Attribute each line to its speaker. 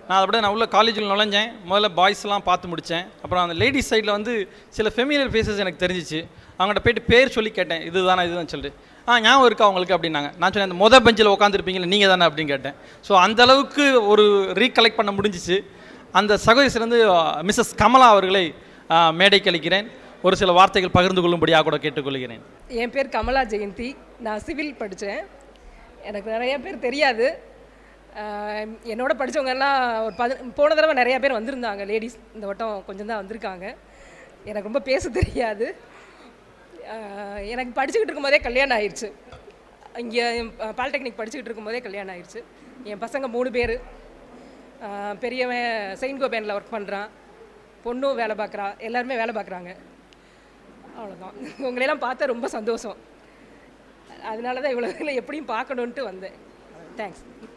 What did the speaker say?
Speaker 1: நான் உள்ள காலேஜில் நுழைஞ்சேன். முதல்ல பாய்ஸ்லாம் பார்த்து முடித்தேன். அப்புறம் அந்த லேடிஸ் சைடில் வந்து சில ஃபெமிலியர் ஃபேஸஸ் எனக்கு தெரிஞ்சிச்சு. அவங்கள்ட்ட போய்ட்டு பேர் சொல்லி கேட்டேன், இதுதான் சொல்லிட்டு. ஞாபகம் இருக்கா அவங்களுக்கு அப்படின்னாங்க. நான் சொன்னேன், அந்த பெஞ்சில் உட்காந்துருப்பீங்களே நீங்கள் தானே அப்படின்னு கேட்டேன். ஸோ அந்தளவுக்கு ஒரு ரீகலெக்ட் பண்ண முடிஞ்சிச்சு. அந்த சகோதரிலிருந்து மிஸ்ஸஸ் கமலா அவர்களை மேடைக்கு அளிக்கிறேன். ஒரு சில வார்த்தைகள் பகிர்ந்து கொள்ளும்படியாக கூட கேட்டுக்கொள்கிறேன்.
Speaker 2: என் பேர் கமலா ஜெயந்தி. நான் சிவில் படித்தேன். எனக்கு நிறைய பேர் தெரியாது. என்னோட படித்தவங்கெல்லாம் ஒரு போன தடவை நிறையா பேர் வந்திருந்தாங்க லேடிஸ். இந்த வட்டம் கொஞ்சம் தான் வந்திருக்காங்க. எனக்கு ரொம்ப பேச தெரியாது. எனக்கு படிச்சுக்கிட்டு இருக்கும்போதே கல்யாணம் ஆயிடுச்சு. இங்கே பாலிடெக்னிக் படிச்சுக்கிட்டு இருக்கும்போதே கல்யாணம் ஆயிடுச்சு. என் பசங்க 3 பேர். பெரியவன் செயின்ட் கோபேனில் ஒர்க் பண்ணுறான். பொண்ணும் வேலை பார்க்குறா. எல்லாருமே வேலை பார்க்குறாங்க. அவ்வளோதான். உங்களையெல்லாம் பார்த்தா ரொம்ப சந்தோஷம். அதனால தான் இவ்வளோ எப்படியும் பார்க்கணுன்ட்டு வந்தேன். தேங்க்ஸ்.